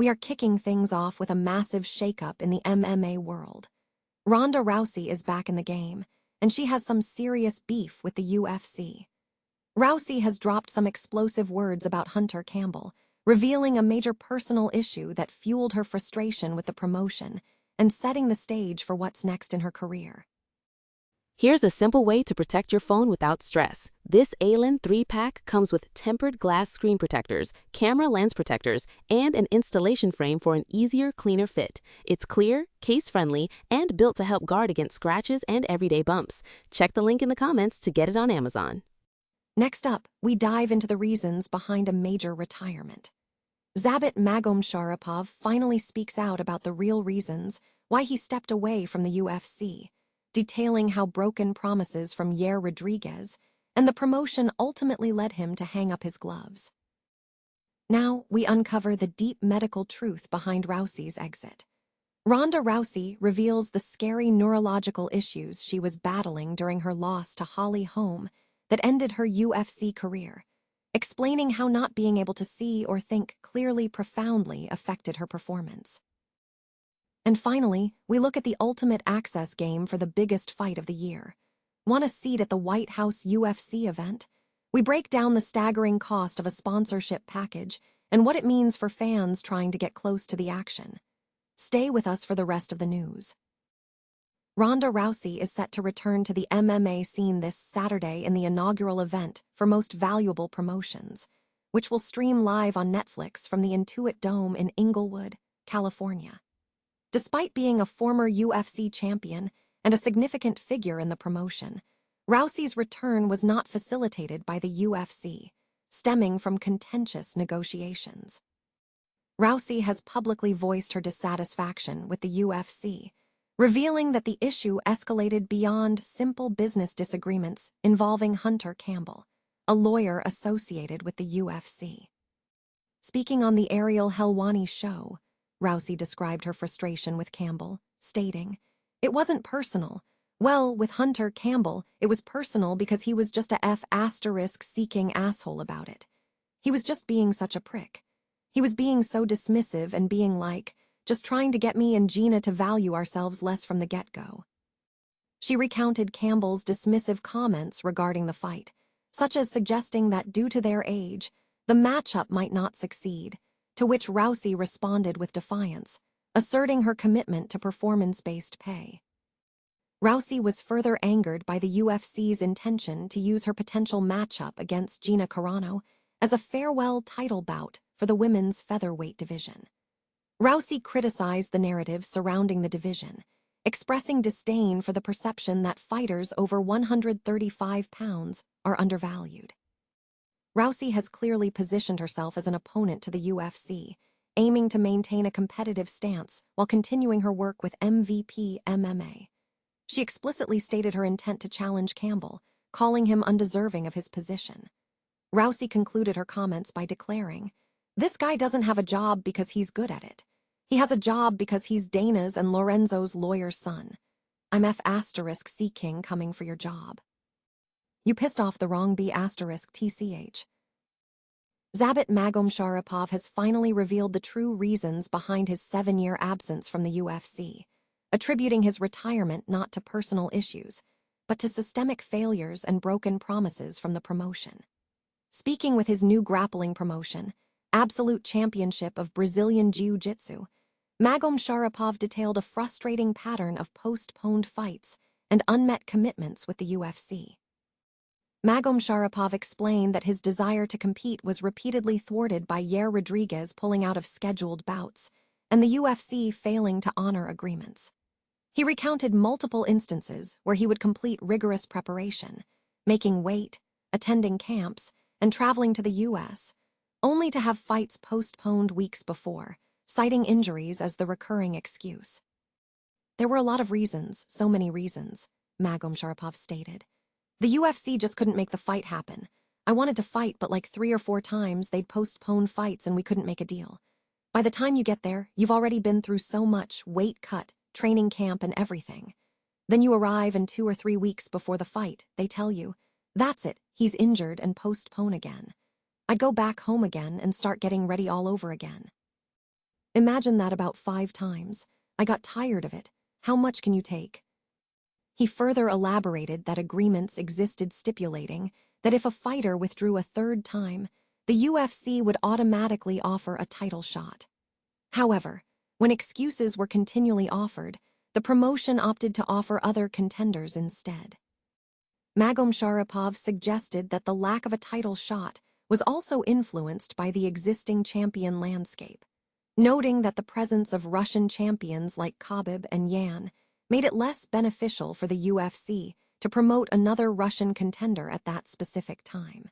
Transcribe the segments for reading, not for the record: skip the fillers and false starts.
we are kicking things off with a massive shakeup in the MMA world. Ronda Rousey is back in the game, and she has some serious beef with the UFC. Rousey has dropped some explosive words about Hunter Campbell, revealing a major personal issue that fueled her frustration with the promotion and setting the stage for what's next in her career. Here's a simple way to protect your phone without stress. This Allen 3-pack comes with tempered glass screen protectors, camera lens protectors, and an installation frame for an easier, cleaner fit. It's clear, case-friendly, and built to help guard against scratches and everyday bumps. Check the link in the comments to get it on Amazon. Next up, we dive into the reasons behind a major retirement. Zabit Magomedov finally speaks out about the real reasons why he stepped away from the UFC, detailing how broken promises from Yair Rodriguez and the promotion ultimately led him to hang up his gloves. Now, we uncover the deep medical truth behind Rousey's exit. Ronda Rousey reveals the scary neurological issues she was battling during her loss to Holly Holm that ended her UFC career, explaining how not being able to see or think clearly profoundly affected her performance. And finally, we look at the ultimate access game for the biggest fight of the year. Want a seat at the White House UFC event? We break down the staggering cost of a sponsorship package and what it means for fans trying to get close to the action. Stay with us for the rest of the news. Ronda Rousey is set to return to the MMA scene this Saturday in the inaugural event for Most Valuable Promotions, which will stream live on Netflix from the Intuit Dome in Inglewood, California. Despite being a former UFC champion and a significant figure in the promotion, Rousey's return was not facilitated by the UFC, stemming from contentious negotiations. Rousey has publicly voiced her dissatisfaction with the UFC, revealing that the issue escalated beyond simple business disagreements involving Hunter Campbell, a lawyer associated with the UFC. Speaking on the Ariel Helwani show, Rousey described her frustration with Campbell, stating, "It wasn't personal. Well, with Hunter Campbell, it was personal because he was just a F***-seeking asshole about it. He was just being such a prick. He was being so dismissive and being like, just trying to get me and Gina to value ourselves less from the get-go." She recounted Campbell's dismissive comments regarding the fight, such as suggesting that due to their age, the matchup might not succeed, to which Rousey responded with defiance, asserting her commitment to performance-based pay. Rousey was further angered by the UFC's intention to use her potential matchup against Gina Carano as a farewell title bout for the women's featherweight division. Rousey criticized the narrative surrounding the division, expressing disdain for the perception that fighters over 135 pounds are undervalued. Rousey has clearly positioned herself as an opponent to the UFC, aiming to maintain a competitive stance while continuing her work with MVP MMA. She explicitly stated her intent to challenge Campbell, calling him undeserving of his position. Rousey concluded her comments by declaring, "This guy doesn't have a job because he's good at it. He has a job because he's Dana's and Lorenzo's lawyer's son. I'm F***seeking coming for your job. You pissed off the wrong B***TCH. Zabit Magomedov has finally revealed the true reasons behind his 7-year absence from the UFC, attributing his retirement not to personal issues, but to systemic failures and broken promises from the promotion. Speaking with his new grappling promotion, Absolute Championship of Brazilian Jiu-Jitsu, Magomedov detailed a frustrating pattern of postponed fights and unmet commitments with the UFC. Magomedov explained that his desire to compete was repeatedly thwarted by Yair Rodriguez pulling out of scheduled bouts and the UFC failing to honor agreements. He recounted multiple instances where he would complete rigorous preparation, making weight, attending camps, and traveling to the U.S., only to have fights postponed weeks before, citing injuries as the recurring excuse. "There were a lot of reasons, so many reasons," Magomedov stated. "The UFC just couldn't make the fight happen. I wanted to fight, but like 3 or 4 times they'd postpone fights and we couldn't make a deal. By the time you get there, you've already been through so much weight cut, training camp, and everything. Then you arrive and 2 or 3 weeks before the fight, they tell you, that's it, he's injured, and postpone again. I'd go back home again and start getting ready all over again." Imagine that about 5 times. I got tired of it. How much can you take? He further elaborated that agreements existed stipulating that if a fighter withdrew a third time, the UFC would automatically offer a title shot. However, when excuses were continually offered, the promotion opted to offer other contenders instead. Magomedov suggested that the lack of a title shot was also influenced by the existing champion landscape, noting that the presence of Russian champions like Khabib and Yan made it less beneficial for the UFC to promote another Russian contender at that specific time.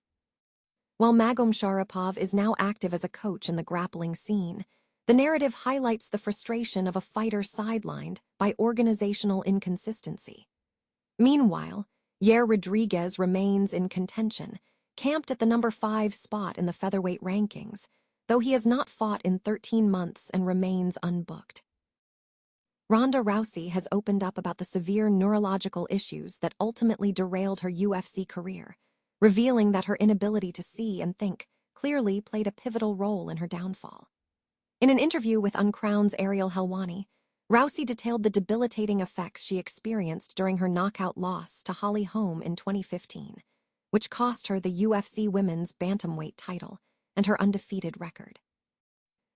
While Magomedov is now active as a coach in the grappling scene, the narrative highlights the frustration of a fighter sidelined by organizational inconsistency. Meanwhile, Yair Rodriguez remains in contention, camped at the number 5 spot in the featherweight rankings, though he has not fought in 13 months and remains unbooked. Ronda Rousey has opened up about the severe neurological issues that ultimately derailed her UFC career, revealing that her inability to see and think clearly played a pivotal role in her downfall. In an interview with Uncrowned's Ariel Helwani, Rousey detailed the debilitating effects she experienced during her knockout loss to Holly Holm in 2015, which cost her the UFC Women's Bantamweight title and her undefeated record.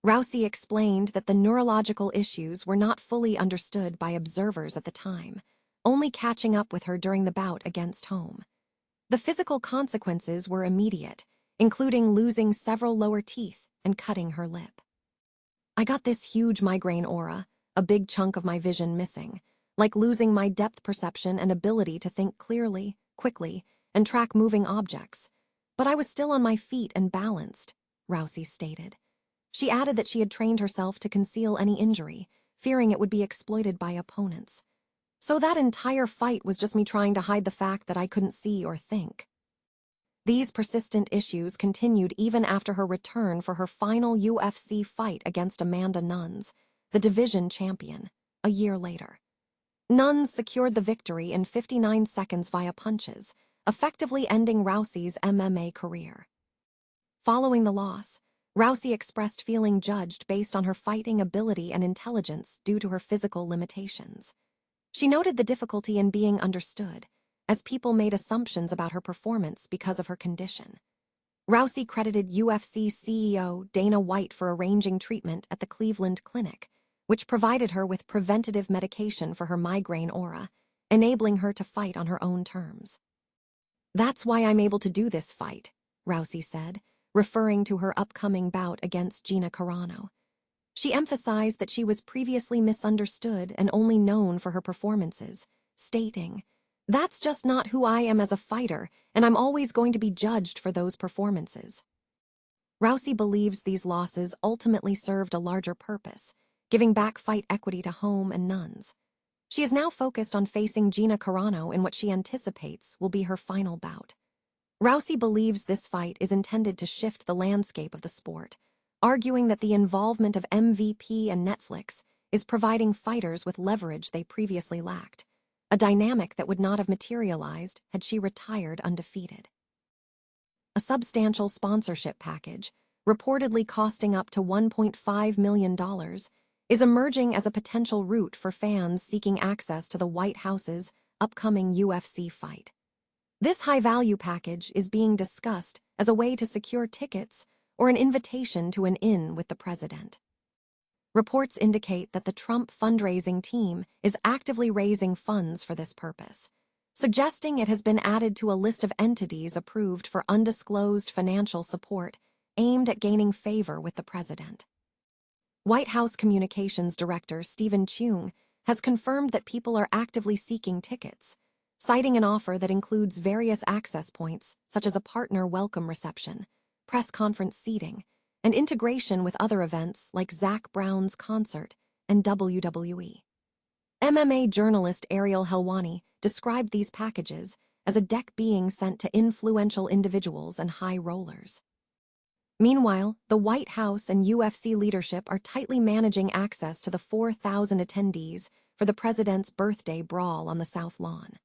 Rousey explained that the neurological issues were not fully understood by observers at the time, only catching up with her during the bout against Holm. The physical consequences were immediate, including losing several lower teeth and cutting her lip. I got this huge migraine aura, a big chunk of my vision missing, like losing my depth perception and ability to think clearly, quickly, and track moving objects. But I was still on my feet and balanced, Rousey stated. She added that she had trained herself to conceal any injury, fearing it would be exploited by opponents. So that entire fight was just me trying to hide the fact that I couldn't see or think. These persistent issues continued even after her return for her final UFC fight against Amanda Nunes, the division champion, a year later. Nunes secured the victory in 59 seconds via punches, effectively ending Rousey's MMA career. Following the loss, Rousey expressed feeling judged based on her fighting ability and intelligence due to her physical limitations. She noted the difficulty in being understood, as people made assumptions about her performance because of her condition. Rousey credited UFC CEO Dana White for arranging treatment at the Cleveland Clinic, which provided her with preventative medication for her migraine aura, enabling her to fight on her own terms. "That's why I'm able to do this fight," Rousey said, referring to her upcoming bout against Gina Carano. She emphasized that she was previously misunderstood and only known for her performances, stating, "That's just not who I am as a fighter, and I'm always going to be judged for those performances." Rousey believes these losses ultimately served a larger purpose, giving back fight equity to Holm and Nunes. She is now focused on facing Gina Carano in what she anticipates will be her final bout. Rousey believes this fight is intended to shift the landscape of the sport, arguing that the involvement of MVP and Netflix is providing fighters with leverage they previously lacked, a dynamic that would not have materialized had she retired undefeated. A substantial sponsorship package, reportedly costing up to $1.5 million, is emerging as a potential route for fans seeking access to the White House's upcoming UFC fight. This high-value package is being discussed as a way to secure tickets or an invitation to an in with the president. Reports indicate that the Trump fundraising team is actively raising funds for this purpose, suggesting it has been added to a list of entities approved for undisclosed financial support aimed at gaining favor with the president. White House Communications Director Stephen Chung has confirmed that people are actively seeking tickets, citing an offer that includes various access points such as a partner welcome reception, press conference seating, and integration with other events like Zac Brown's concert and WWE. MMA journalist Ariel Helwani described these packages as a deck being sent to influential individuals and high rollers. Meanwhile, the White House and UFC leadership are tightly managing access to the 4,000 attendees for the president's birthday brawl on the South Lawn.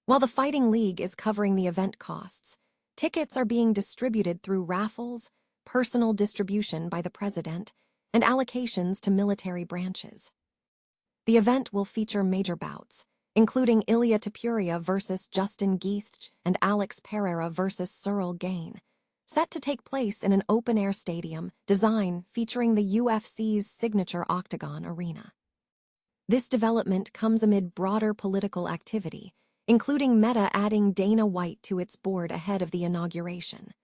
While the Fighting League is covering the event costs, tickets are being distributed through raffles, personal distribution by the president, and allocations to military branches. The event will feature major bouts, including Ilia Topuria versus Justin Gaethje and Alex Pereira versus Cyril Gane, set to take place in an open-air stadium design featuring the UFC's signature octagon arena. This development comes amid broader political activity, including Meta adding Dana White to its board ahead of the inauguration.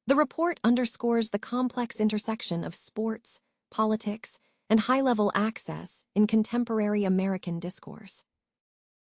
The report underscores the complex intersection of sports, politics, and high-level access in contemporary American discourse.